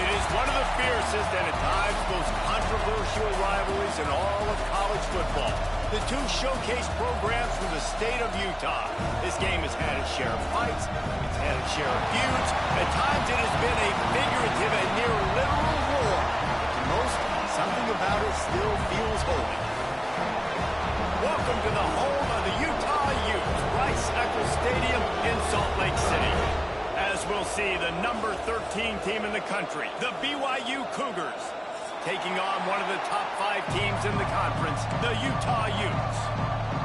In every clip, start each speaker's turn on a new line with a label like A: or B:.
A: It is one of the fiercest and at times most controversial rivalries in all of college football. The two showcase programs from the state of Utah. This game has had its share of fights, it's had its share of feuds. At times it has been a figurative and near literal war. But to most, something about it still feels holy. Welcome to the home of the Utah Utes, Rice-Eccles Stadium in Salt Lake City. As we'll see, the number 13 team in the country, the BYU Cougars, taking on one of the top 5 teams in the conference, the Utah Utes.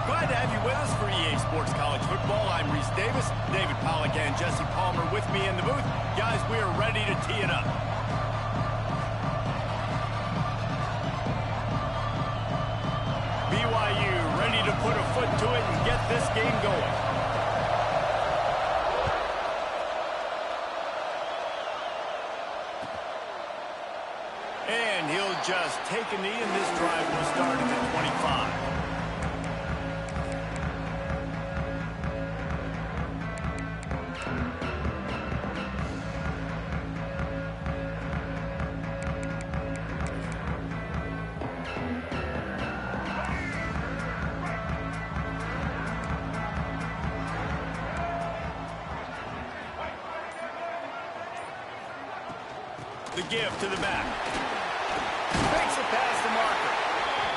A: Glad to have you with us for EA Sports College Football. I'm Reese Davis, David Pollack and Jesse Palmer with me in the booth. Guys, we are ready to tee it up. BYU ready to put a foot to it and get this game going. And he'll just take a knee, and this drive will start at the 25. The give to the back. Makes it past the marker.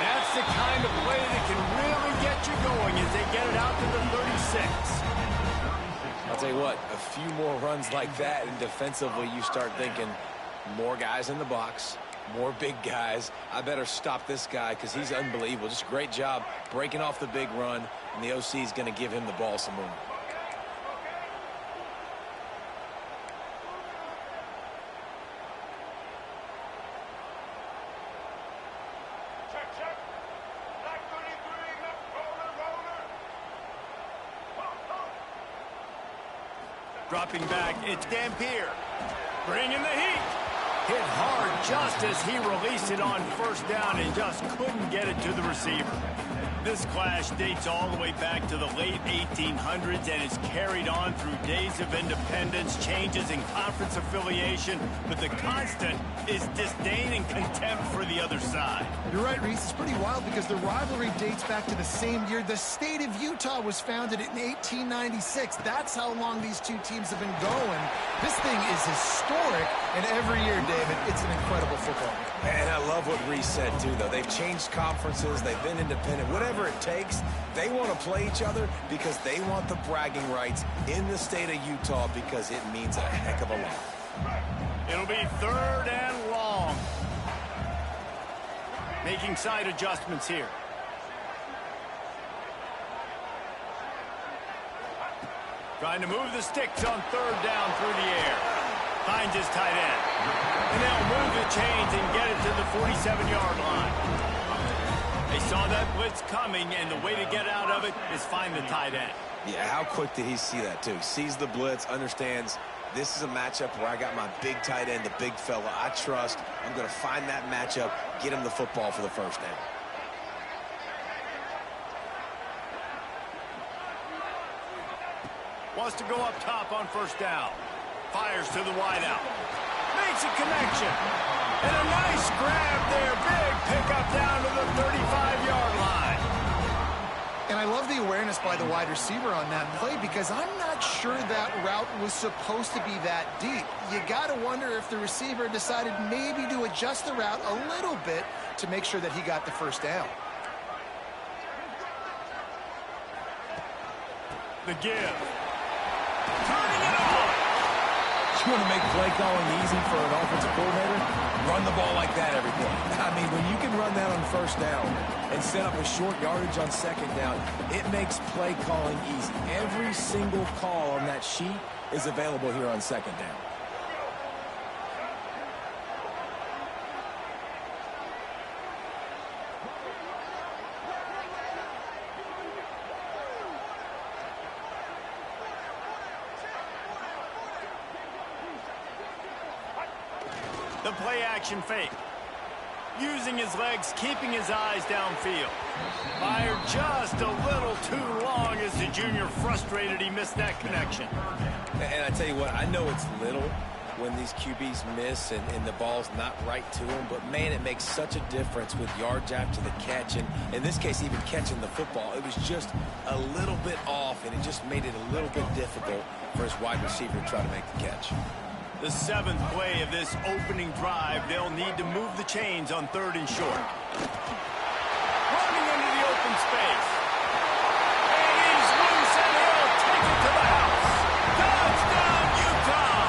A: That's the kind of play that can really get you going as they get it out to the 36.
B: I'll tell you what, a few more runs like that, and defensively you start thinking more guys in the box, more big guys. I better stop this guy because he's unbelievable. Just a great job breaking off the big run, and the OC is going to give him the ball some more.
A: Dropping back, it's Dampier. Bringing the heat. Hit hard just as he released it on first down and just couldn't get it to the receiver. This clash dates all the way back to the late 1800s and is carried on through days of independence, changes in conference affiliation, but the constant is disdain and contempt for the other side.
C: You're right, Reese. It's pretty wild because the rivalry dates back to the same year the state of Utah was founded in 1896. That's how long these two teams have been going. This thing is historic, and every year, David, it's an incredible football game.
B: And I love what Reese said, too, though. They've changed conferences. They've been independent. Whatever it takes, they want to play each other because they want the bragging rights in the state of Utah because it means a heck of a lot.
A: It'll be third and long. Making side adjustments here. Trying to move the sticks on third down through the air. Finds his tight end. And they'll move the chains and get it to the 47-yard line. They saw that blitz coming, and the way to get out of it is find the tight end.
B: Yeah, how quick did he see that, too? Sees the blitz, understands this is a matchup where I got my big tight end, the big fella I trust. I'm going to find that matchup, get him the football for the first down.
A: Wants to go up top on first down. Fires to the wideout. Makes a connection. And a nice grab there. Big pickup down to the 35-yard line.
C: And I love the awareness by the wide receiver on that play because I'm not sure that route was supposed to be that deep. You got to wonder if the receiver decided maybe to adjust the route a little bit to make sure that he got the first down.
A: The give. Turning it on.
B: You want to make play calling easy for an offensive coordinator? Run the ball like that every play. I mean, when you can run that on first down and set up a short yardage on second down, it makes play calling easy. Every single call on that sheet is available here on second down.
A: The play-action fake. Using his legs, keeping his eyes downfield. Fired just a little too long as the junior frustrated he missed that connection.
B: And I tell you what, I know it's little, when these QBs miss and the ball's not right to them. But, man, it makes such a difference with yards after the catch. And in this case, even catching the football, it was just a little bit off, and it just made it a little bit difficult for his wide receiver to try to make the catch.
A: The 7th play of this opening drive, they'll need to move the chains on 3rd and short. Running into the open space. And he's loose, and he'll take it to the house. Touchdown, Utah!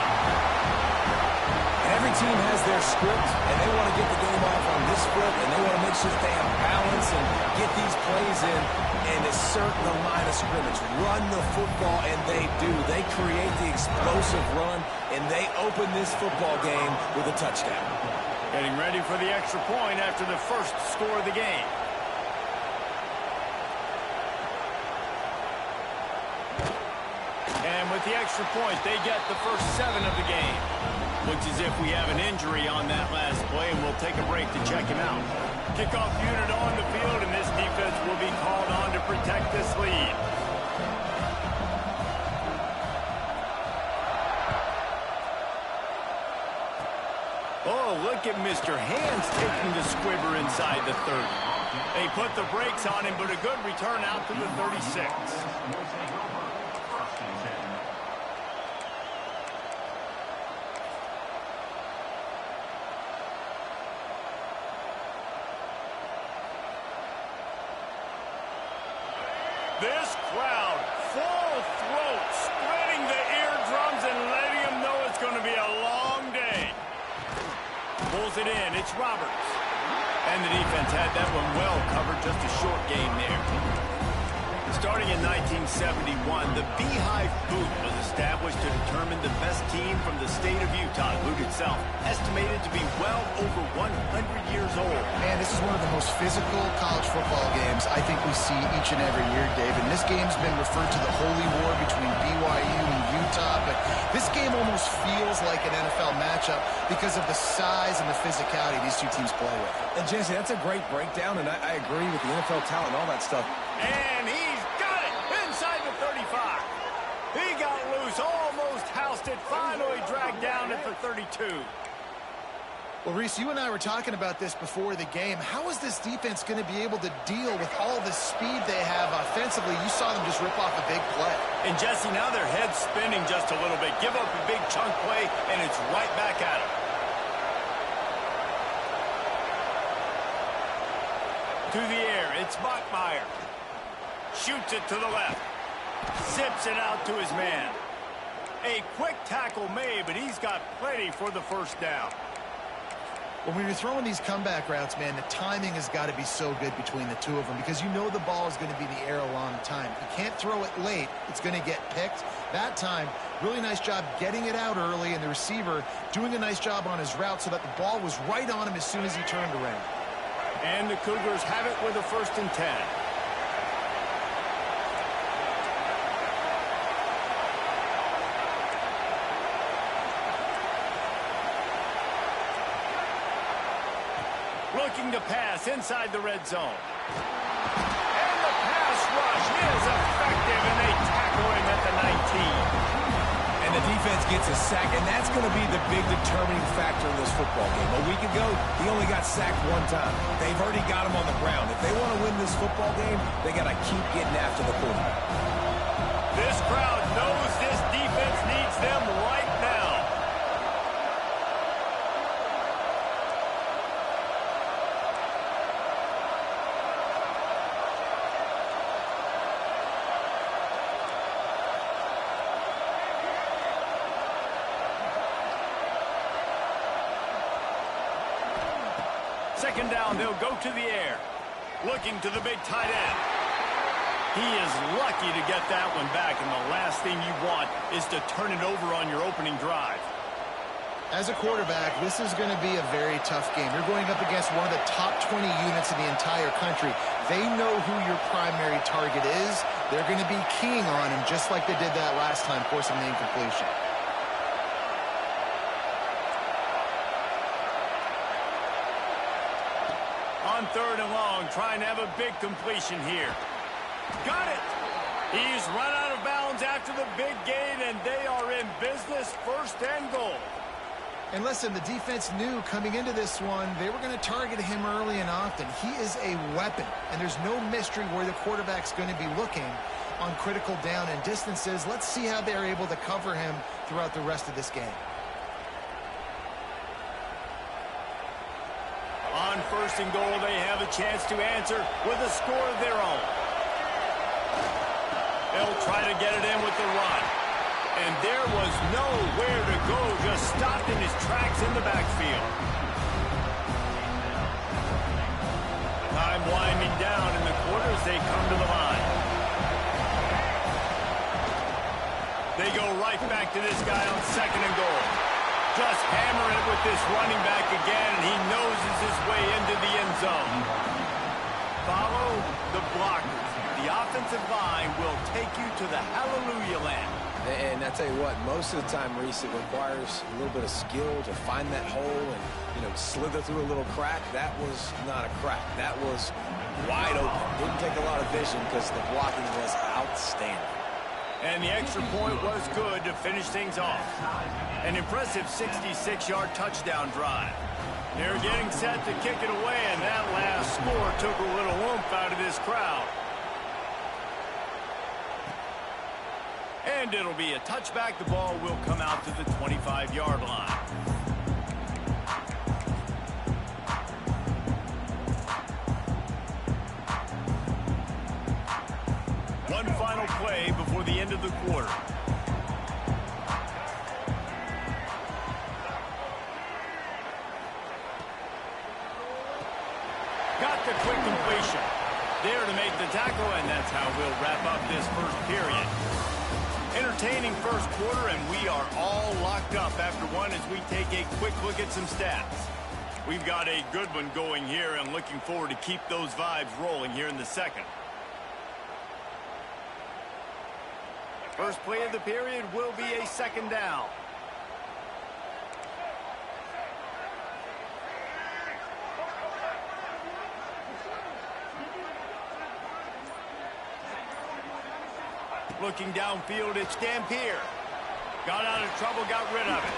B: And every team has their script, and they want to get the game off on this foot, and they want to make sure that they have balance and get these plays in and assert the line of scrimmage. Run the football, and they do. They create the explosive run, and they open this football game with a touchdown.
A: Getting ready for the extra point after the first score of the game. And with the extra point, they get the first 7 of the game. Looks as if we have an injury on that last play, and we'll take a break to check him out. Kickoff unit on the field, and this defense will be called on to protect this lead. Oh, look at Mr. Hands taking the squibber inside the 30. They put the brakes on him, but a good return out to the 36. This crowd, full throat, spreading the eardrums and letting them know it's going to be a long day. Pulls it in. It's Roberts. And the defense had that one well covered. Just a short game there. Starting in 1971, the Beehive Boot was established to determine the best team from the state of Utah. The boot itself estimated to be well over 100 years old.
C: Man, this is one of the most physical college football games I think we see each and every year, Dave. And this game's been referred to the holy war between BYU and Utah. But this game almost feels like an NFL matchup because of the size and the physicality these two teams play with.
B: And, Jesse, that's a great breakdown, and I agree with the NFL talent and all that stuff.
A: And he's got it inside the 35. He got loose, almost housed it, finally dragged down at the 32.
C: Well, Reese, you and I were talking about this before the game. How is this defense going to be able to deal with all the speed they have offensively? You saw them just rip off a big play.
A: And, Jesse, now their head's spinning just a little bit. Give up a big chunk play, and it's right back at him. To the air, it's Bachmeier. Shoots it to the left. Zips it out to his man. A quick tackle made, but he's got plenty for the first down.
C: When you're throwing these comeback routes, man, the timing has got to be so good between the two of them because you know the ball is going to be in the air a long time. You can't throw it late. It's going to get picked. That time, really nice job getting it out early, and the receiver doing a nice job on his route so that the ball was right on him as soon as he turned around.
A: And the Cougars have it with a 1st and 10. Looking to pass inside the red zone. And the pass rush is effective, and they tackle him at the 19.
B: And the defense gets a sack, and that's going to be the big determining factor in this football game. A week ago, he only got sacked 1 time. They've already got him on the ground. If they want to win this football game, they got to keep getting after the quarterback.
A: This crowd knows this defense needs them right now. Second down, they'll go to the air. Looking to the big tight end. He is lucky to get that one back, and the last thing you want is to turn it over on your opening drive.
C: As a quarterback, this is going to be a very tough game. You're going up against one of the top 20 units in the entire country. They know who your primary target is. They're going to be keying on him just like they did that last time, forcing the incompletion.
A: On 3rd and long, trying to have a big completion here. Got it. He's run out of bounds after the big gain, and they are in business, 1st and goal.
C: And listen, the defense knew coming into this one, they were going to target him early and often. He is a weapon, and there's no mystery where the quarterback's going to be looking on critical down and distances. Let's see how they're able to cover him throughout the rest of this game.
A: On 1st and goal, they have a chance to answer with a score of their own. They'll try to get it in with the run. And there was nowhere to go, just stopped in his tracks in the backfield. Time winding down in the quarters, they come to the line. They go right back to this guy on 2nd and goal. Just hammering it with this running back again, and he noses his way into the end zone. Follow the blockers. The offensive line will take you to the hallelujah land.
B: And I tell you what, most of the time, Reese, it requires a little bit of skill to find that hole and, slither through a little crack. That was not a crack. That was wide open. Didn't take a lot of vision because the blocking was outstanding.
A: And the extra point was good to finish things off. An impressive 66-yard touchdown drive. They're getting set to kick it away, and that last score took a little oomph out of this crowd. And it'll be a touchback. The ball will come out to the 25-yard line. One final play before the end of the quarter. Got the quick completion. There to make the tackle, and that's how we'll wrap up this first period. Entertaining first quarter, and we are all locked up after one as we take a quick look at some stats. We've got a good one going here and looking forward to keep those vibes rolling here in the second. First play of the period will be a 2nd down. Looking downfield, it's Dampier. Got out of trouble, got rid of it.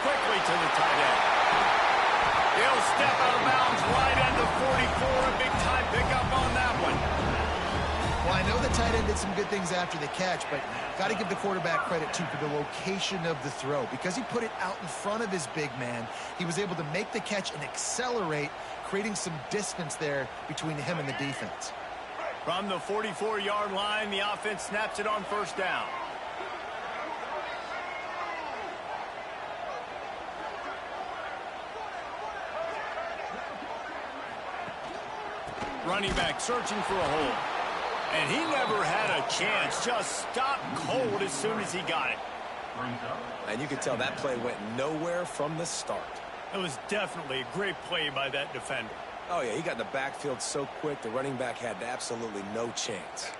A: Quickly to the tight end. He'll step out of bounds right at the 44. A big-time pickup on that one.
C: Well, I know the tight end did some good things after the catch, but got to give the quarterback credit, too, for the location of the throw. Because he put it out in front of his big man, he was able to make the catch and accelerate, creating some distance there between him and the defense.
A: From the 44-yard line, the offense snaps it on 1st down. Running back searching for a hole. And he never had a chance. Just stopped cold as soon as he got it.
B: And you could tell that play went nowhere from the start.
A: It was definitely a great play by that defender.
B: Oh, yeah, he got in the backfield so quick, the running back had absolutely no chance.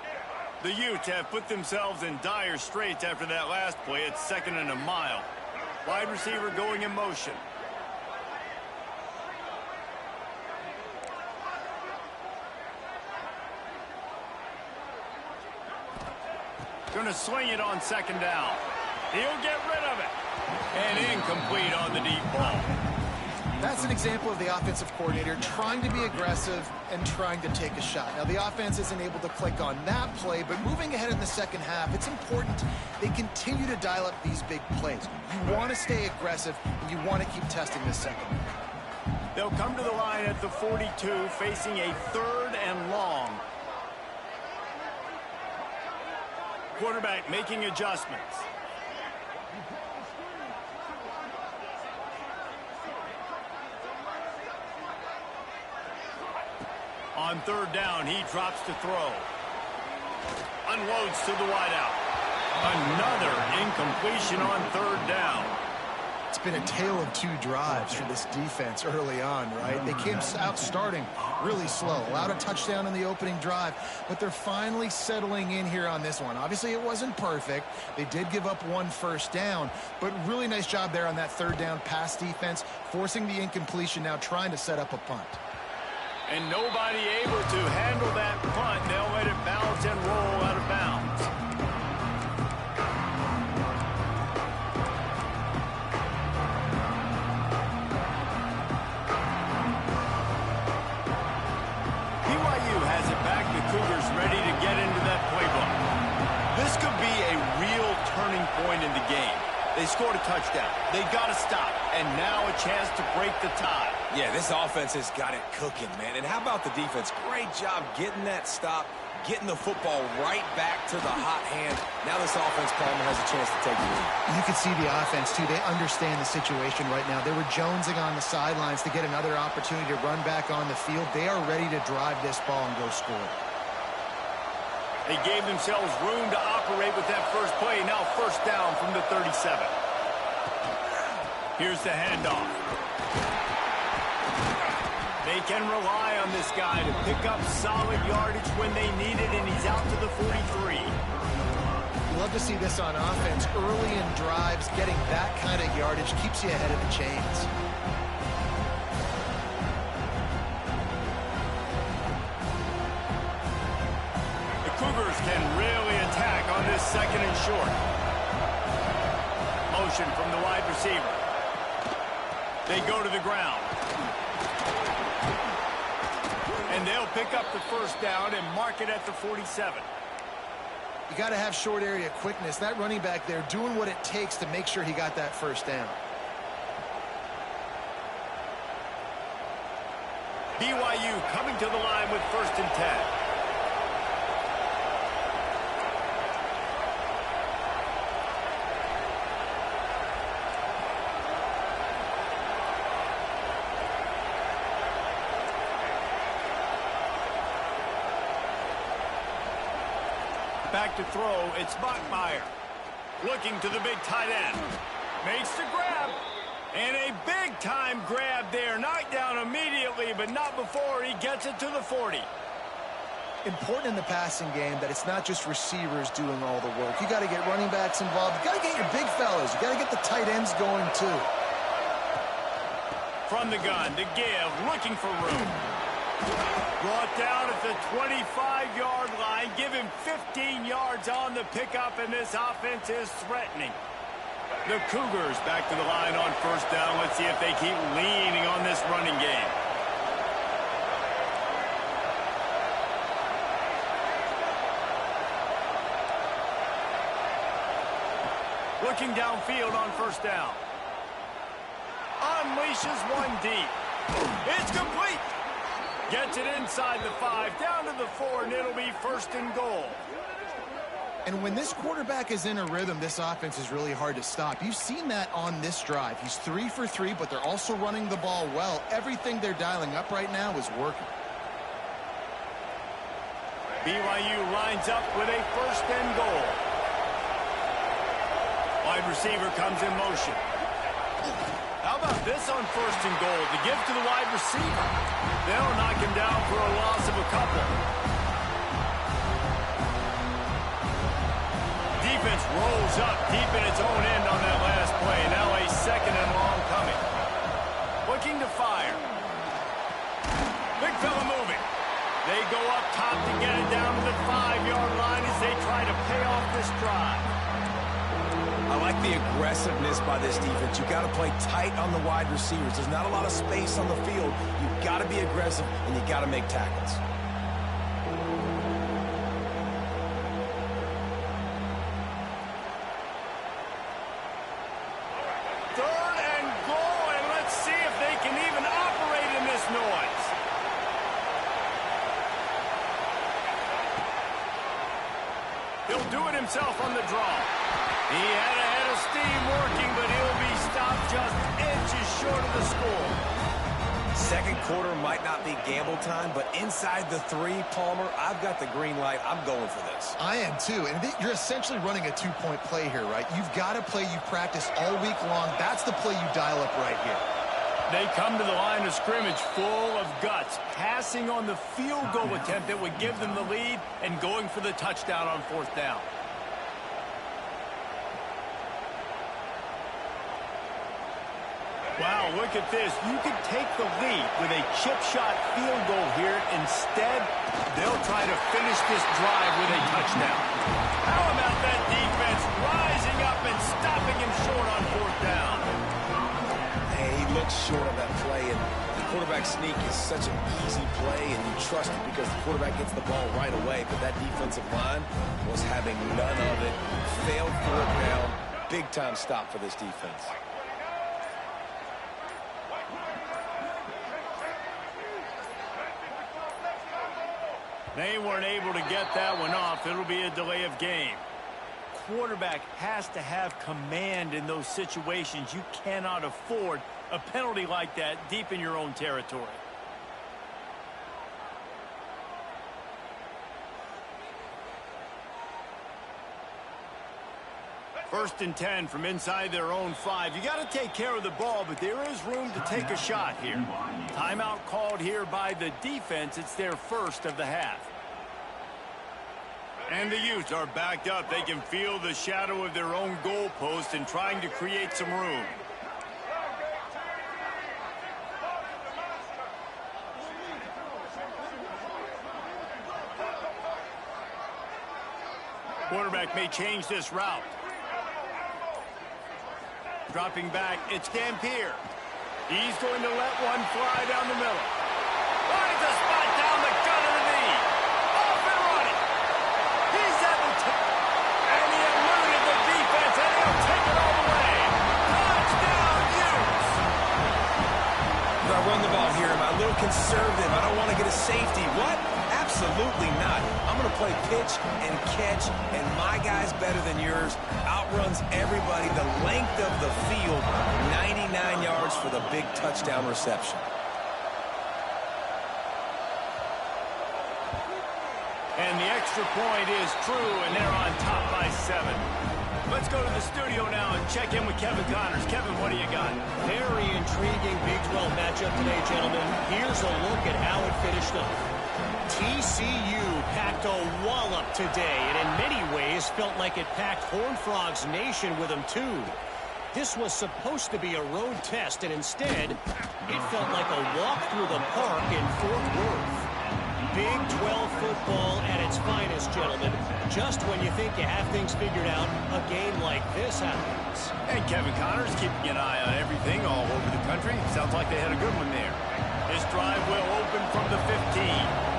A: The Utes have put themselves in dire straits after that last play. It's 2nd and a mile. Wide receiver going in motion. Going to swing it on 2nd down. He'll get rid of it. And incomplete on the deep ball.
C: That's an example of the offensive coordinator trying to be aggressive and trying to take a shot. Now, the offense isn't able to click on that play, but moving ahead in the second half, it's important they continue to dial up these big plays. You want to stay aggressive, and you want to keep testing this second.
A: They'll come to the line at the 42, facing a 3rd and long. Quarterback making adjustments. On 3rd down, he drops to throw. Unloads to the wideout. Another incompletion on 3rd down.
C: It's been a tale of 2 drives for this defense early on, right? They came out starting really slow, allowed a touchdown in the opening drive, but they're finally settling in here on this one. Obviously, it wasn't perfect. They did give up 1 first down, but really nice job there on that 3rd down pass defense, forcing the incompletion, now trying to set up a punt.
A: And nobody able to handle that punt. They'll let it bounce and roll out of bounds. point in the game. They scored a touchdown. They got to stop. And now a chance to break the tie.
B: Yeah, this offense has got it cooking, man. And how about the defense? Great job getting that stop, getting the football right back to the hot hand. Now this offense, Palmer, has a chance to take the lead.
C: You can see the offense, too. They understand the situation right now. They were jonesing on the sidelines to get another opportunity to run back on the field. They are ready to drive this ball and go score.
A: They gave themselves room to operate with that first play. Now first down from the 37. Here's the handoff. They can rely on this guy to pick up solid yardage when they need it, and he's out to the 43.
C: You love to see this on offense. Early in drives, getting that kind of yardage keeps you ahead of the chains.
A: The Cougars can really attack on this second and short. Motion from the wide receiver. They go to the ground. And they'll pick up the first down and mark it at the 47.
C: You got to have short area quickness. That running back there doing what it takes to make sure he got that first down.
A: BYU coming to the line with 1st and 10. Back to throw, it's Bachmeier. Looking to the big tight end. Makes the grab. And a big-time grab there. Knocked down immediately, but not before he gets it to the 40.
C: Important in the passing game that it's not just receivers doing all the work. You got to get running backs involved. You got to get your big fellas. You got to get the tight ends going, too.
A: From the gun, to give, looking for room. Brought down at the 25-yard line. Give him 15 yards on the pickup, and this offense is threatening. The Cougars back to the line on first down. Let's see if they keep leaning on this running game. Looking downfield on first down. Unleashes one deep. It's complete. Gets it inside the 5, down to the 4, and it'll be 1st and goal.
C: And when this quarterback is in a rhythm, this offense is really hard to stop. You've seen that on this drive. He's 3 for 3, but they're also running the ball well. Everything they're dialing up right now is working.
A: BYU lines up with a 1st and goal. Wide receiver comes in motion. How about this on 1st and goal? To give to the wide receiver. They'll knock him down for a loss of a couple. Defense rolls up deep in its own end on that last play. Now a 2nd and long coming. Looking to fire. Big fella moving. They go up top to get it down to the 5-yard line as they try to pay off this drive.
B: I like the aggressiveness by this defense. You got to play tight on the wide receivers. There's not a lot of space on the field. You got to be aggressive, and you got to make tackles.
A: Third and goal, and let's see if they can even operate in this noise. He'll do it himself on the draw. He had a head of steam working, but he'll be stopped just inches short of the score.
B: Second quarter might not be gamble time, but inside the 3, Palmer, I've got the green light. I'm going for this.
C: I am, too. And you're essentially running a 2-point play here, right? You've got a play you practice all week long. That's the play you dial up right here.
A: They come to the line of scrimmage full of guts, passing on the field goal attempt that would give them the lead and going for the touchdown on 4th down. Wow, look at this. You could take the lead with a chip shot field goal here. Instead, they'll try to finish this drive with a touchdown. How about that defense rising up and stopping him short on 4th down?
B: Hey, he looks short on that play, and the quarterback sneak is such an easy play, and you trust it because the quarterback gets the ball right away, but that defensive line was having none of it. Failed 4th down. big-time stop for this defense.
A: They weren't able to get that one off. It'll be a delay of game. Quarterback has to have command in those situations. You cannot afford a penalty like that deep in your own territory. First and 10 from inside their own 5. You got to take care of the ball, but there is room to take a shot here. Timeout called here by the defense. It's their first of the half. And the Utes are backed up. They can feel the shadow of their own goalpost and trying to create some room. Quarterback may change this route. Dropping back, it's Dampier. He's going to let one fly down the middle. Finds a spot down the gut of the knee. Off and running. He's at the top. And he eluded the defense, and he'll take it all the way. Touchdown, Utes.
B: If I run the ball here, am I a little conservative? I don't want to get a safety. What? Absolutely not. I'm going to play pitch and catch, and my guy's better than yours. Outruns everybody the length of the field. 99 yards for the big touchdown reception.
A: And the extra point is true, and they're on top by 7. Let's go to the studio now and check in with Kevin Connors. Kevin, what do you got?
D: Very intriguing Big 12 matchup today, gentlemen. Here's a look at how it finished up. TCU packed a wallop today, and in many ways felt like it packed Horned Frogs Nation with them too. This was supposed to be a road test, and instead, it felt like a walk through the park in Fort Worth. Big 12 football at its finest, gentlemen. Just when you think you have things figured out, a game like this happens.
A: And Kevin Connors keeping an eye on everything all over the country. Sounds like they had a good one there. This drive will open from the 15.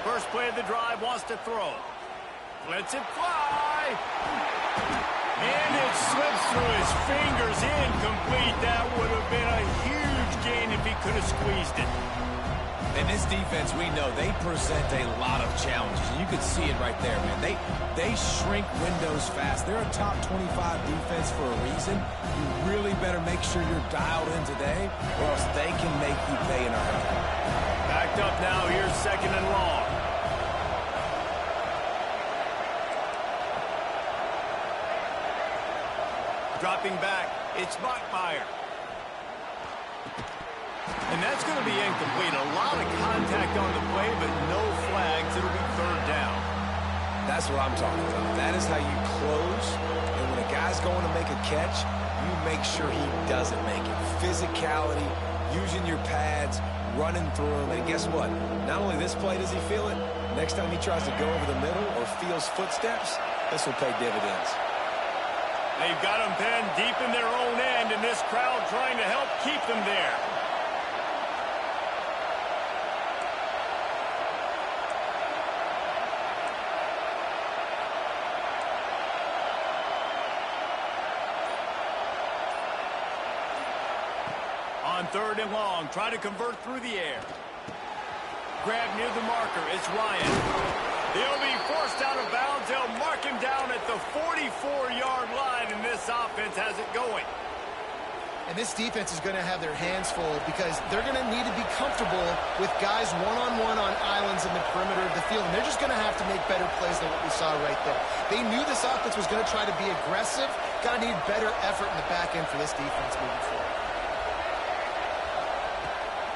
A: First play of the drive, wants to throw. Lets it fly. And it slips through his fingers, incomplete. That would have been a huge gain if he could have squeezed it.
B: And this defense, we know, they present a lot of challenges. And you can see it right there, man. They shrink windows fast. They're a top 25 defense for a reason. You really better make sure you're dialed in today, or else they can make you pay in a hurry.
A: Backed up now, here's second and long. Dropping back, it's Bachmeier. And that's going to be incomplete. A lot of contact on the play, but no flags. It'll be third down.
B: That's what I'm talking about. That is how you close. And when a guy's going to make a catch, you make sure he doesn't make it. Physicality, using your pads, running through him. And guess what? Not only this play does he feel it, next time he tries to go over the middle or feels footsteps, this will pay dividends.
A: They've got them pinned deep in their own end, and this crowd trying to help keep them there. On third and long, try to convert through the air. Grab near the marker, it's Ryan. He'll be forced out of bounds. They'll mark him down at the 44-yard line, and this offense has it going.
C: And this defense is going to have their hands full because they're going to need to be comfortable with guys one-on-one on islands in the perimeter of the field, and they're just going to have to make better plays than what we saw right there. They knew this offense was going to try to be aggressive. Going to need better effort in the back end for this defense moving forward.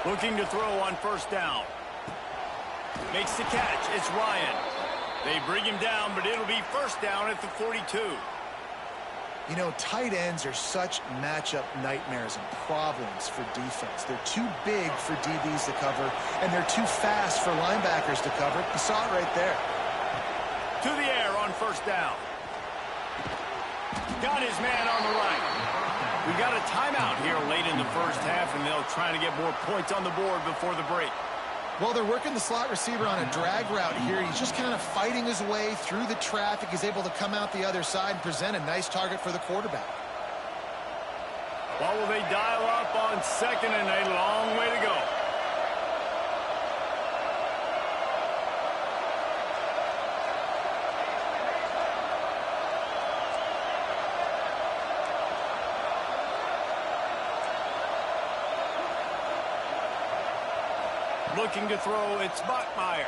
A: Looking to throw on first down. Makes the catch. It's Ryan. They bring him down, but it'll be first down at the 42.
C: You know, tight ends are such matchup nightmares and problems for defense. They're too big for DBs to cover, and they're too fast for linebackers to cover. You saw it right there.
A: To the air on first down. Got his man on the right. We got a timeout here late in the first half, and they'll try to get more points on the board before the break.
C: Well, they're working the slot receiver on a drag route here. He's just kind of fighting his way through the traffic. He's able to come out the other side and present a nice target for the quarterback.
A: Well, will they dial up on second and a long way to go? Looking to throw, it's Bachmeier.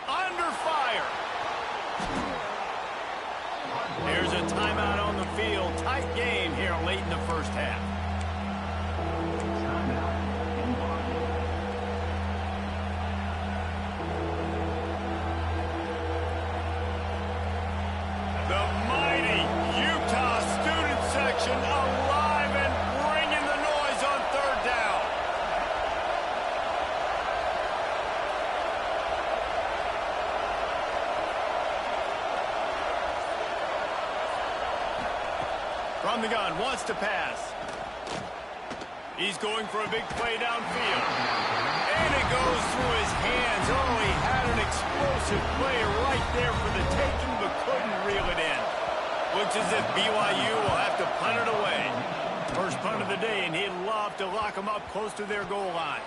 A: Under fire. There's a timeout on the field. Tight game here late in the first half. The mighty Utah student section alive and bringing the noise on third down. From the gun, wants to pass. He's going for a big play downfield. And it goes through his hands. Oh, he had an explosive play right there for the taking, but couldn't reel it in. Looks as if BYU will have to punt it away. First punt of the day, and he'd love to lock them up close to their goal line.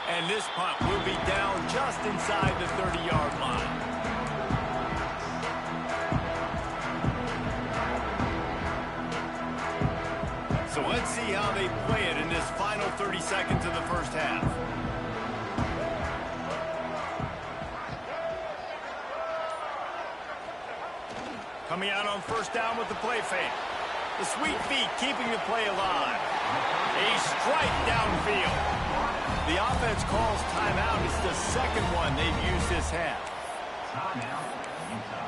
A: And this punt will be down just inside the 30-yard line. So let's see how they play it in this final 30 seconds of the first half. Coming out on first down with the play fake. The sweet feet keeping the play alive. A strike downfield. The offense calls timeout. It's the second one they've used this half. Timeout, Utah.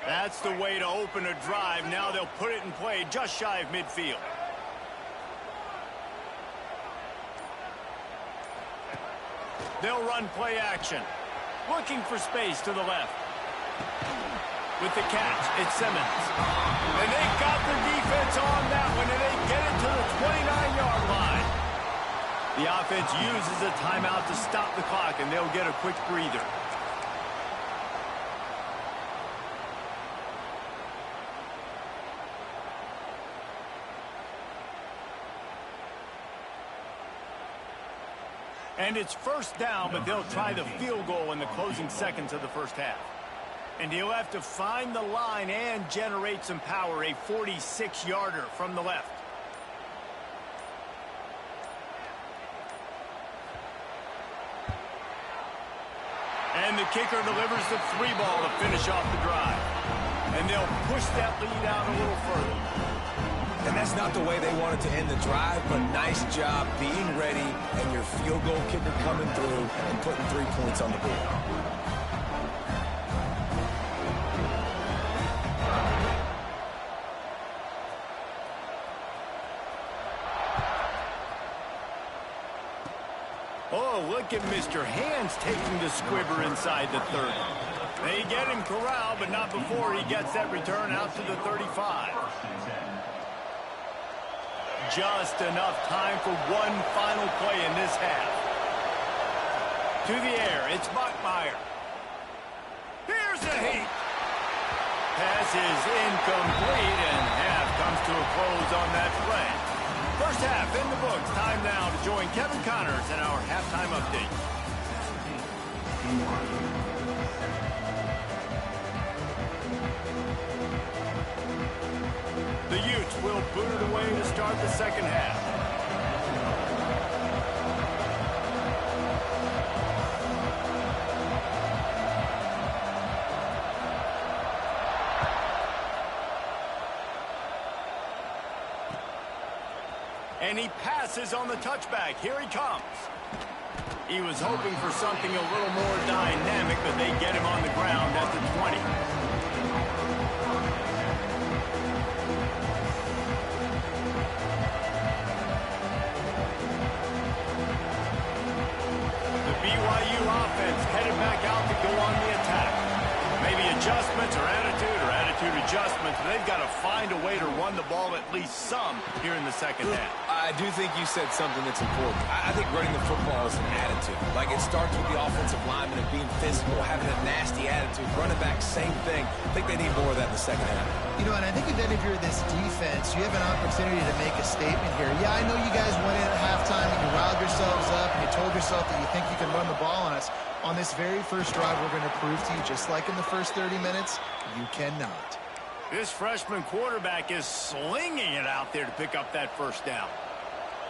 A: That's the way to open a drive. Now they'll put it in play just shy of midfield. They'll run play action. Looking for space to the left. With the catch, it's Simmons. And they got the defense on that one, and they get it to the 29-yard line. The offense uses a timeout to stop the clock, and they'll get a quick breather. And it's first down, but they'll try the field goal in the closing seconds of the first half. And he'll have to find the line and generate some power, a 46-yarder from the left. And the kicker delivers the 3-ball to finish off the drive. And they'll push that lead out a little further.
B: And that's not the way they wanted to end the drive, but nice job being ready and your field goal kicker coming through and putting 3 points on the board.
A: Oh, look at Mr. Hands taking the squibber inside the 30. They get him corralled, but not before he gets that return out to the 35. Just enough time for one final play in this half. To the air, it's Bachmeier. Here's a heat. Pass is incomplete, and half comes to a close on that play. First half in the books. Time now to join Kevin Connors in our halftime update. The Utes will boot it away to start the second half. And he passes on the touchback. Here he comes. He was hoping for something a little more dynamic, but they get him on the ground at the 20. adjustments. They've got to find a way to run the ball at least some here in the second half.
B: I do think you said something that's important. I think running the football is an attitude. Like, it starts with the offensive lineman and being physical, having a nasty attitude. Running back, same thing. I think they need more of that in the second half.
C: You know, and I think then if you're this defense, you have an opportunity to make a statement here. Yeah, I know you guys went in at halftime and you riled yourselves up and you told yourself that you think you can run the ball on us. On this very first drive, we're going to prove to you, just like in the first 30 minutes, you cannot.
A: This freshman quarterback is slinging it out there to pick up that first down.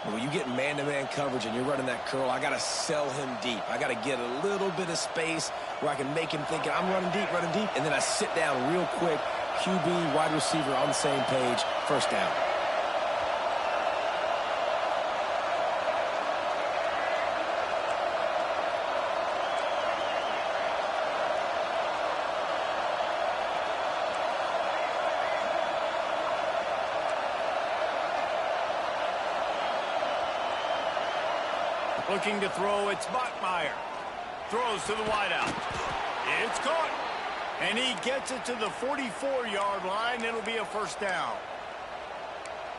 B: When you get man-to-man coverage and you're running that curl, I got to sell him deep. I got to get a little bit of space where I can make him think I'm running deep, and then I sit down real quick. QB, wide receiver on the same page, first down.
A: Looking to throw, it's Bachmeier. Throws to the wideout. It's caught. And he gets it to the 44-yard line. It'll be a first down.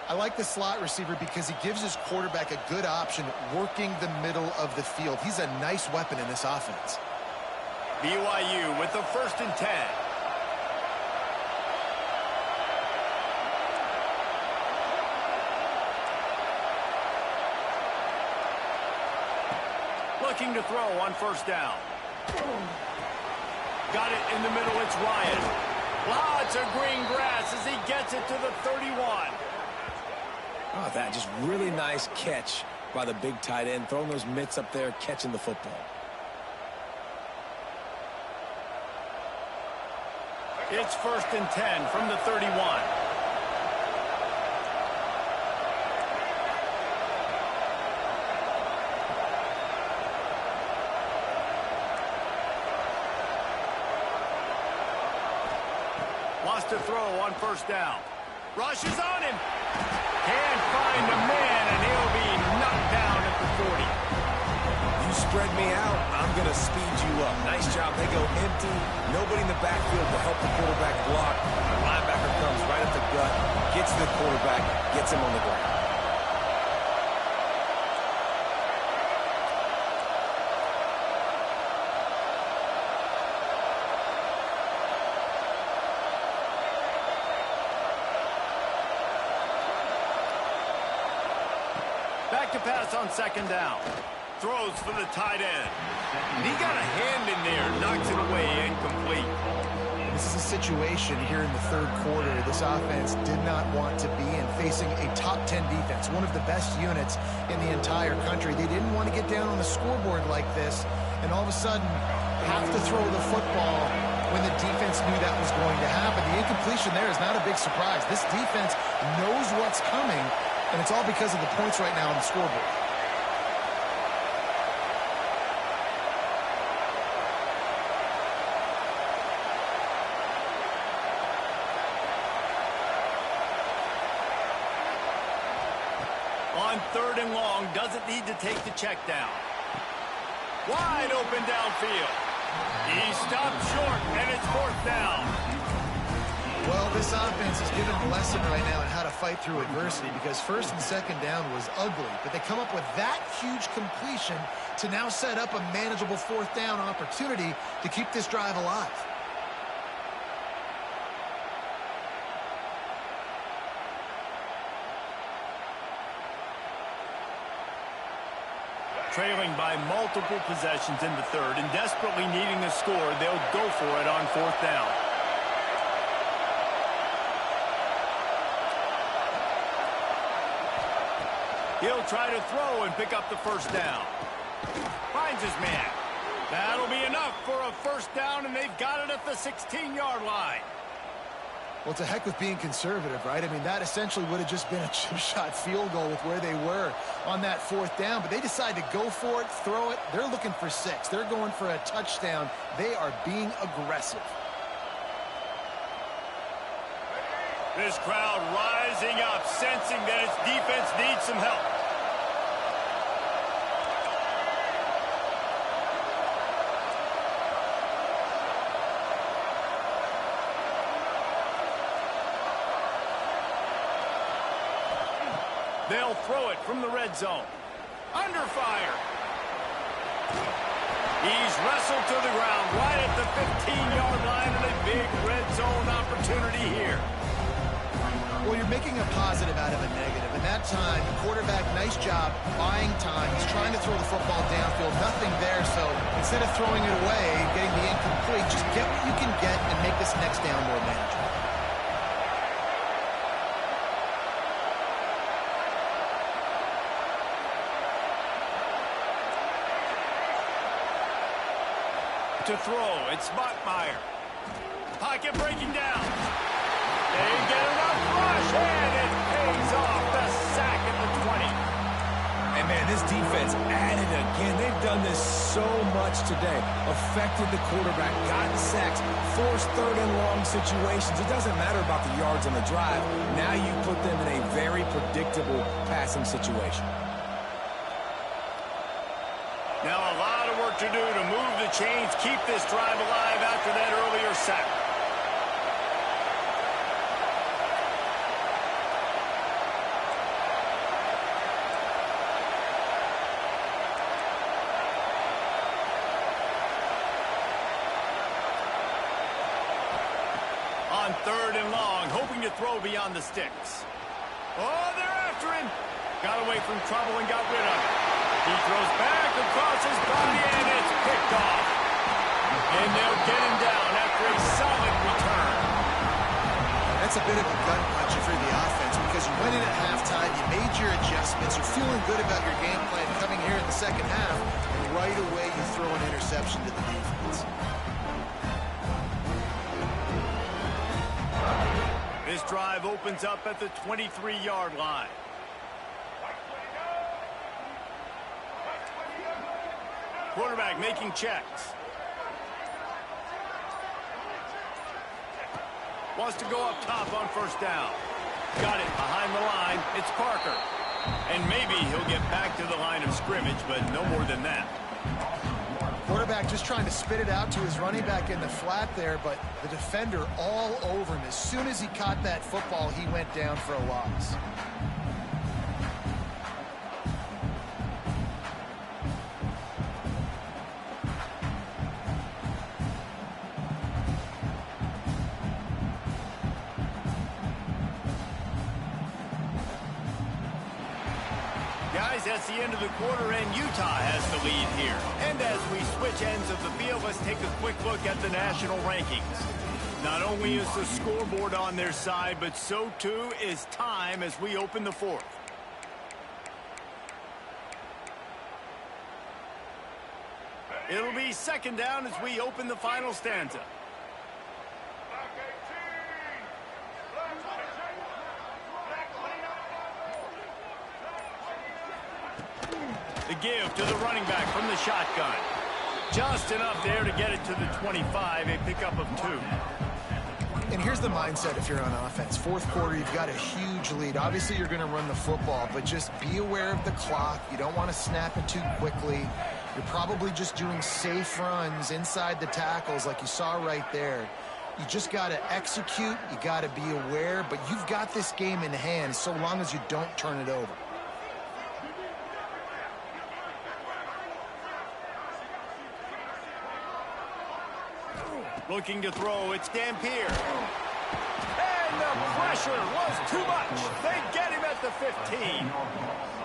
C: I like the slot receiver because he gives his quarterback a good option working the middle of the field. He's a nice weapon in this offense.
A: BYU with the 1st and 10. Looking to throw on first down. Got it in the middle. It's Ryan. Lots of green grass as he gets it to the 31.
B: Oh, that just really nice catch by the big tight end, throwing those mitts up there, catching the football.
A: It's 1st and 10 from the 31. Lost to throw on first down. Rushes on him. Can't find a man, and he'll be knocked down at the 40.
B: You spread me out, I'm going to speed you up. Nice job. They go empty. Nobody in the backfield to help the quarterback block. The linebacker comes right at the gut, gets to the quarterback, gets him on the ground.
A: Back to pass on second down. Throws for the tight end. And he got a hand in there. Knocks it away. Incomplete.
C: This is a situation here in the third quarter this offense did not want to be in, facing a top 10 defense, one of the best units in the entire country. They didn't want to get down on the scoreboard like this and all of a sudden have to throw the football when the defense knew that was going to happen. The incompletion there is not a big surprise. This defense knows what's coming, and it's all because of the points right now on the scoreboard.
A: On 3rd and long, doesn't need to take the check down. Wide open downfield. He stopped short, and it's 4th down.
C: Well, this offense is given a lesson right now on how to fight through adversity because 1st and 2nd down was ugly, but they come up with that huge completion to now set up a manageable 4th down opportunity to keep this drive alive.
A: Trailing by multiple possessions in the 3rd and desperately needing a score, they'll go for it on 4th down. He'll try to throw and pick up the first down. Finds his man. That'll be enough for a first down, and they've got it at the 16-yard line.
C: Well, it's a heck with being conservative, right? I mean, that essentially would have just been a chip shot field goal with where they were on that 4th down, but they decide to go for it, throw it. They're looking for 6. They're going for a touchdown. They are being aggressive.
A: This crowd rising up, sensing that its defense needs some help. They'll throw it from the red zone. Under fire. He's wrestled to the ground right at the 15-yard line, and a big red zone opportunity here.
C: Well, you're making a positive out of a negative. And that time, the quarterback, nice job buying time. He's trying to throw the football downfield. Nothing there. So instead of throwing it away and getting the incomplete, just get what you can get and make this next down more manageable.
A: To throw, it's Bachmeier. Pocket breaking down. They get enough rush, and it pays off. The sack at the 20.
B: And, man, this defense added again. They've done this so much today. Affected the quarterback, gotten sacks, forced third and long situations. It doesn't matter about the yards on the drive. Now you put them in a very predictable passing situation.
A: Now a lot of work to do to move the chains, keep this drive alive after that earlier sack. On third and long, hoping to throw beyond the sticks. Oh, they're after him. Got away from trouble and got rid of it. He throws back across his body, and it's picked off. And they'll get him down after a solid return.
C: That's a bit of a gut punch for the offense because you went in at halftime, you made your adjustments, you're feeling good about your game plan coming here in the second half, and right away you throw an interception to the defense.
A: This drive opens up at the 23-yard line. Quarterback making checks. Wants to go up top on first down. Got it behind the line. It's Parker. And maybe he'll get back to the line of scrimmage, but no more than that.
C: Quarterback just trying to spit it out to his running back in the flat there, but the defender all over him. As soon as he caught that football, he went down for a loss.
A: Guys, that's the end of the quarter, and Utah has the lead here. And as we switch ends of the field, let's take a quick look at the national rankings. Not only is the scoreboard on their side, but so too is time as we open the fourth. It'll be second down as we open the final stanza. The give to the running back from the shotgun. Just enough there to get it to the 25, a pickup of 2.
C: And here's the mindset if you're on offense. Fourth quarter, you've got a huge lead. Obviously, you're going to run the football, but just be aware of the clock. You don't want to snap it too quickly. You're probably just doing safe runs inside the tackles like you saw right there. You just got to execute. You got to be aware, but you've got this game in hand so long as you don't turn it over.
A: Looking to throw, it's Dampier. And the pressure was too much. They get him at the 15.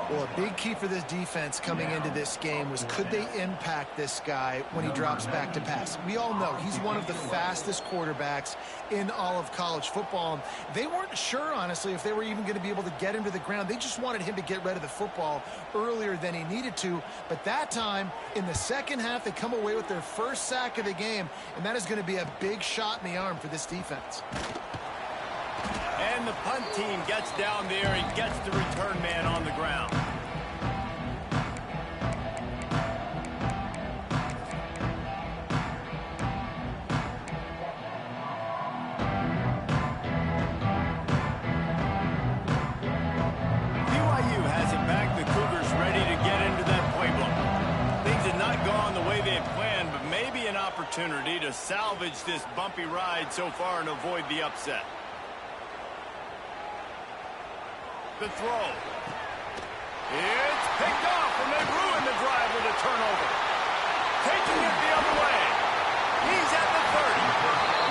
C: Well, a big key for this defense coming into this game was could they impact this guy when he drops back to pass? We all know he's one of the fastest quarterbacks in all of college football. They weren't sure, honestly, if they were even going to be able to get him to the ground. They just wanted him to get rid of the football earlier than he needed to. But that time, in the second half, they come away with their first sack of the game, and that is going to be a big shot in the arm for this defense.
A: And the punt team gets down there and gets the return man on the ground. BYU has it back. The Cougars ready to get into that playbook. Things had not gone the way they had planned, but maybe an opportunity to salvage this bumpy ride so far and avoid the upset. The throw. It's picked off, and they ruined the drive with a turnover. Taking it the other way. He's at the 30.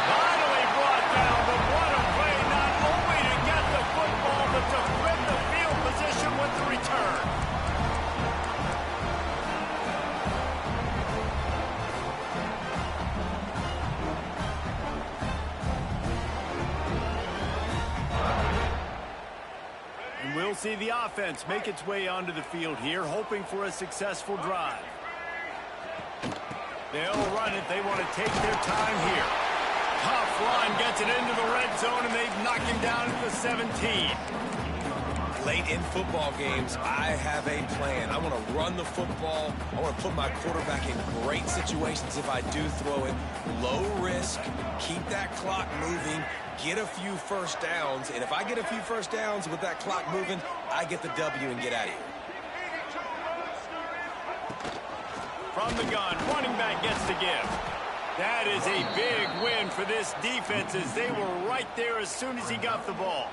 A: Finally brought down, but what a play, not only to get the football, but to flip the field position with the return. And we'll see the offense make its way onto the field here, hoping for a successful drive. They'll run it. They want to take their time here. Tough run gets it into the red zone, and they've knocked him down at the 17.
B: Late in football games, I have a plan. I want to run the football. I want to put my quarterback in great situations if I do throw it. Low risk, keep that clock moving, get a few first downs. And if I get a few first downs with that clock moving, I get the W and get out of here.
A: From the gun, running back gets the give. That is a big win for this defense as they were right there as soon as he got the ball.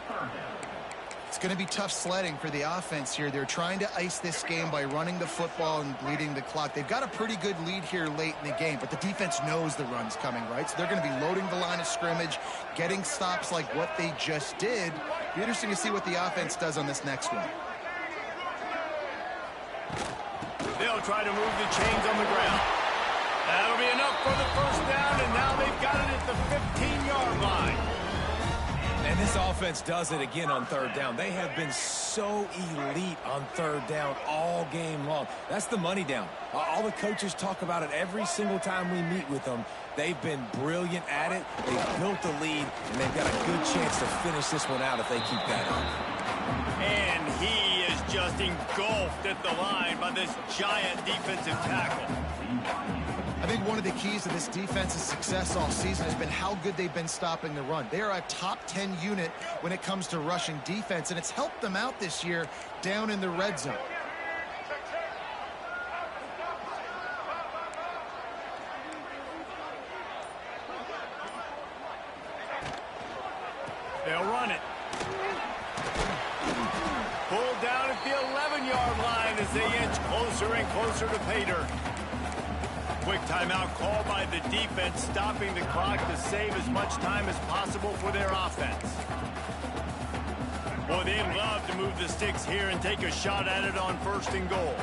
C: It's going to be tough sledding for the offense here. They're trying to ice this game by running the football and bleeding the clock. They've got a pretty good lead here late in the game, but the defense knows the run's coming, right? So they're going to be loading the line of scrimmage, getting stops like what they just did. Be interesting to see what the offense does on this next one.
A: They'll try to move the chains on the ground. That'll be enough for the first down, and now they've got it at the 15-yard line.
B: And this offense does it again on third down. They have been so elite on third down all game long. That's the money down. All the coaches talk about it every single time we meet with them. They've been brilliant at it. They've built the lead, and they've got a good chance to finish this one out if they keep that up.
A: And he is just engulfed at the line by this giant defensive tackle.
C: I think one of the keys to this defense's success all season has been how good they've been stopping the run. They are a top 10 unit when it comes to rushing defense, and it's helped them out this year down in the red zone.
A: They'll run it. Pulled down at the 11-yard line as they inch closer and closer to pay dirt. Quick timeout call by the defense, stopping the clock to save as much time as possible for their offense. Boy, they'd love to move the sticks here and take a shot at it on 1st and goal.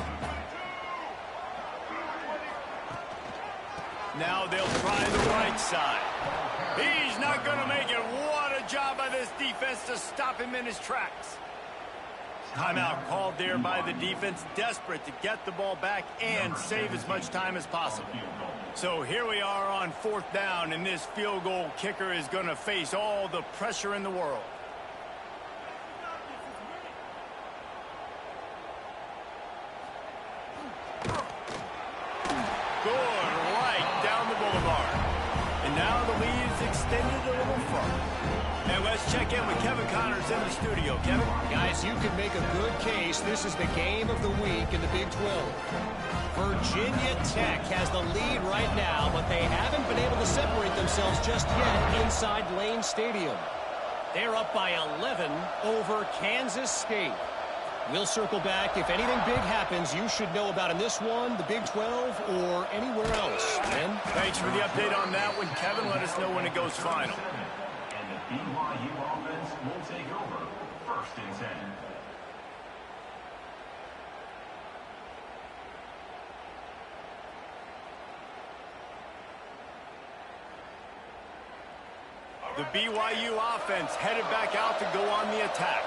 A: Now they'll try the right side. He's not going to make it. What a job by this defense to stop him in his tracks. Timeout called there by the defense, desperate to get the ball back and save as much time as possible. So here we are on 4th down, and this field goal kicker is going to face all the pressure in the world. Good right down the boulevard. And now the lead is extended a little further. And let's check in with Kevin Connors in the studio. Kevin?
D: Guys, you could make a good case. This is the game of the week in the Big 12. Virginia Tech has the lead right now, but they haven't been able to separate themselves just yet inside Lane Stadium. They're up by 11 over Kansas State. We'll circle back. If anything big happens, you should know about in this one, the Big 12, or anywhere else. Ben?
A: Thanks for the update on that one, Kevin. Let us know when it goes final.
E: BYU offense will take over 1st and 10.
A: The BYU offense headed back out to go on the attack.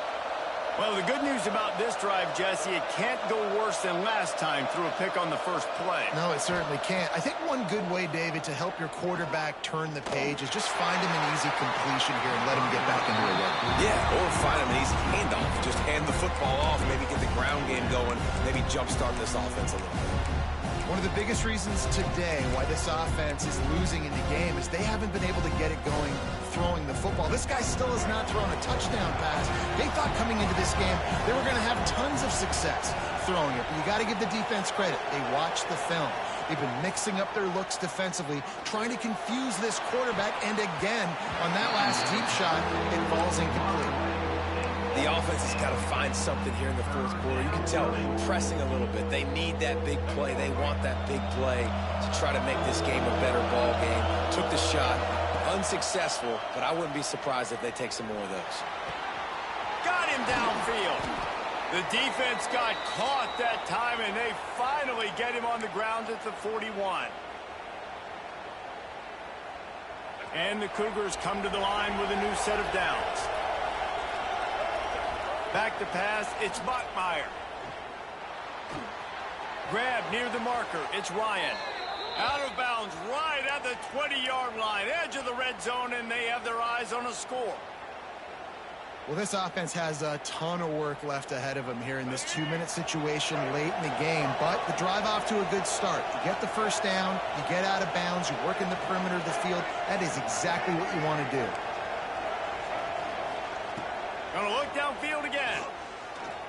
A: Well, the good news about this drive, Jesse, it can't go worse than last time through a pick on the first play.
C: No, it certainly can't. I think one good way, David, to help your quarterback turn the page is just find him an easy completion here and let him get back into a rhythm.
B: Yeah, or find him an easy handoff. Just hand the football off, maybe get the ground game going, maybe jumpstart this offense a little bit.
C: One of the biggest reasons today why this offense is losing in the game is they haven't been able to get it going throwing the football. This guy still has not thrown a touchdown pass. They thought coming into this game they were going to have tons of success throwing it. But you got to give the defense credit. They watched the film. They've been mixing up their looks defensively, trying to confuse this quarterback. And again, on that last deep shot, it falls incomplete.
B: The offense has got to find something here in the fourth quarter. You can tell pressing a little bit. They need that big play. They want that big play to try to make this game a better ball game. Took the shot. Unsuccessful, but I wouldn't be surprised if they take some more of those.
A: Got him downfield. The defense got caught that time, and they finally get him on the ground at the 41. And the Cougars come to the line with a new set of downs. Back to pass, it's Bachmeier. Grab near the marker, it's Ryan. Out of bounds, right at the 20-yard line, edge of the red zone, and they have their eyes on a score.
C: Well, this offense has a ton of work left ahead of them here in this 2-minute situation late in the game, but the drive off to a good start. You get the first down, you get out of bounds, you work in the perimeter of the field. That is exactly what you want to do.
A: Gonna look downfield again.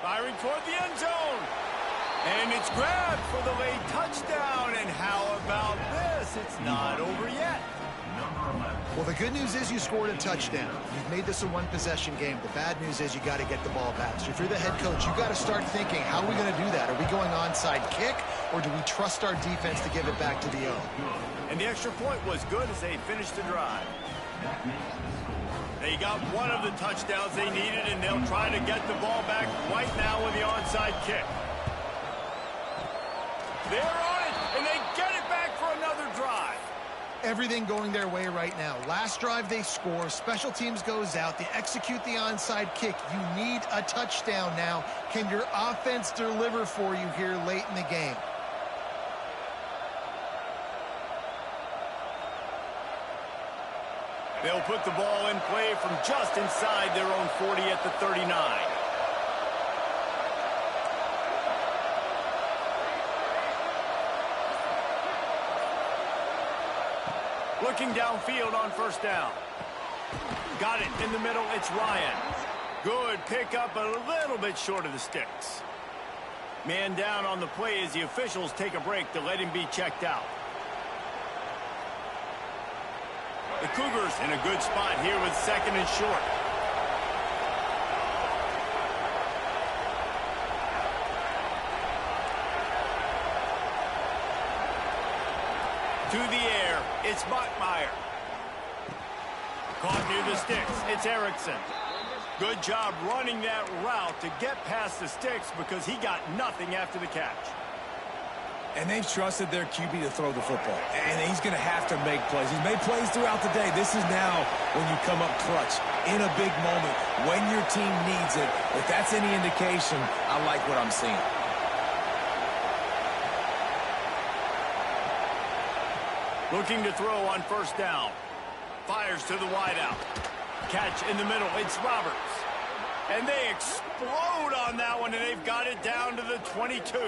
A: Firing toward the end zone. And it's grabbed for the late touchdown. And how about this? It's not over yet.
C: Well, the good news is you scored a touchdown. You've made this a one-possession game. The bad news is you got to get the ball back. So if you're the head coach, you got to start thinking, how are we going to do that? Are we going onside kick, or do we trust our defense to give it back to the O?
A: And the extra point was good as they finished the drive. They got one of the touchdowns they needed, and they'll try to get the ball back right now with the onside kick. They're on it, and they get it back for another drive.
C: Everything going their way right now. Last drive they score, special teams goes out, they execute the onside kick. You need a touchdown now. Can your offense deliver for you here late in the game?
A: They'll put the ball in play from just inside their own 40 at the 39. Looking downfield on first down. Got it in the middle, it's Ryan. Good pickup, a little bit short of the sticks. Man down on the play as the officials take a break to let him be checked out. The Cougars in a good spot here with second and short. To the air, it's Bachmeier. Caught near the sticks, it's Erickson. Good job running that route to get past the sticks because he got nothing after the catch.
B: And they've trusted their QB to throw the football. And he's going to have to make plays. He's made plays throughout the day. This is now when you come up clutch in a big moment when your team needs it. If that's any indication, I like what I'm seeing.
A: Looking to throw on first down. Fires to the wideout. Catch in the middle. It's Roberts. And they explode on that one, and they've got it down to the 22.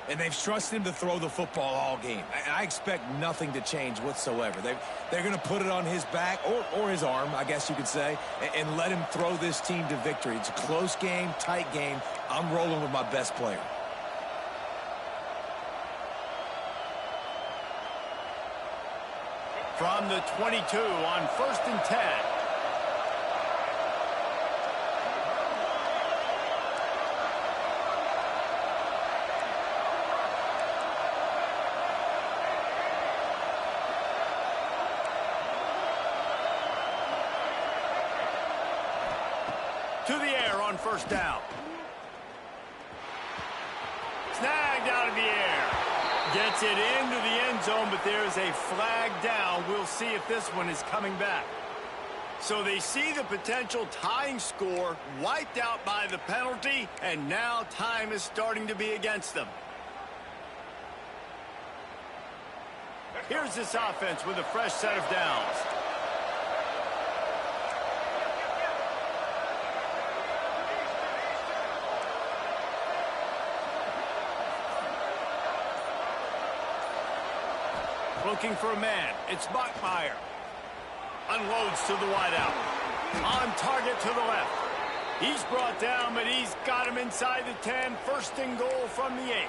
B: And they've trusted him to throw the football all game. I expect nothing to change whatsoever. They're going to put it on his back, or his arm, I guess you could say, and let him throw this team to victory. It's a close game, tight game. I'm rolling with my best player.
A: From the 22 on first and 10. To the air on first down. Snagged out of the air. Gets it into the end zone, but there's a flag down. We'll see if this one is coming back. So they see the potential tying score wiped out by the penalty, and now time is starting to be against them. Here's this offense with a fresh set of downs. Looking for a man. It's Bachmeier. Unloads to the wideout. On target to the left. He's brought down, but he's got him inside the 10. First and goal from the 8.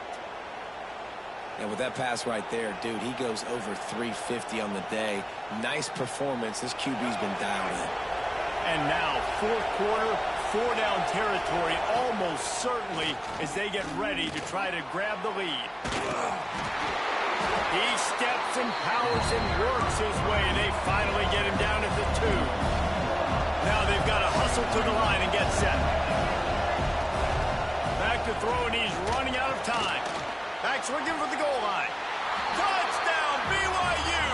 B: And with that pass right there, dude, he goes over 350 on the day. Nice performance. This QB's been dialed in.
A: And now, fourth quarter, 4-down territory almost certainly as they get ready to try to grab the lead. He steps and powers and works his way, and they finally get him down at the 2. Now they've got to hustle to the line and get set. Back to throw, and he's running out of time. Back's looking for the goal line. Touchdown, BYU!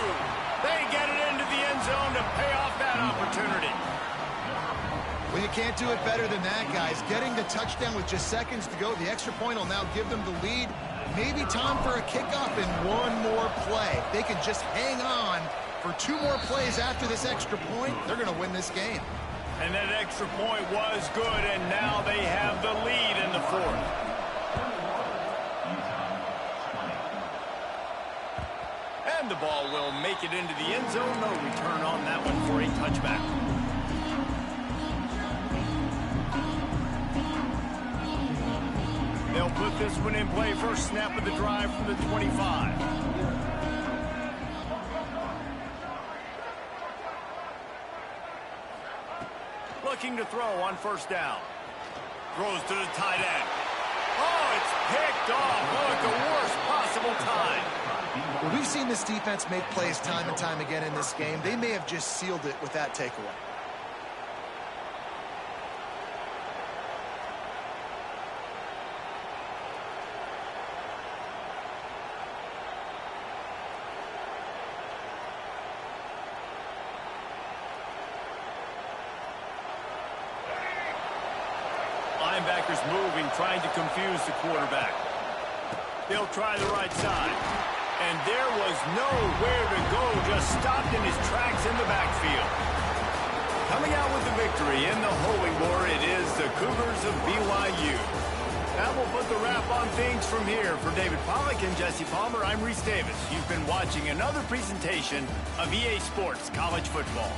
A: They get it into the end zone to pay off that opportunity.
C: Well, you can't do it better than that, guys. Getting the touchdown with just seconds to go, the extra point will now give them the lead. Maybe time for a kickoff and one more play. They can just hang on for 2 more plays after this extra point. They're going to win this game.
A: And that extra point was good, and now they have the lead in the 4th. And the ball will make it into the end zone. No return on that one for a touchback. They'll put this one in play. First snap of the drive from the 25. Looking to throw on first down. Throws to the tight end. Oh, it's picked off. Oh, at the worst possible time.
C: Well, we've seen this defense make plays time and time again in this game. They may have just sealed it with that takeaway.
A: Linebackers moving, trying to confuse the quarterback. They'll try the right side. And there was nowhere to go, just stopped in his tracks in the backfield. Coming out with the victory in the Holy War, it is the Cougars of BYU. That will put the wrap on things from here. For David Pollack and Jesse Palmer, I'm Reese Davis. You've been watching another presentation of EA Sports College Football.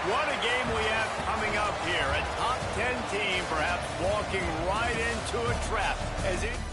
A: What a game we have coming up here. A top 10 team perhaps walking right into a trap as it...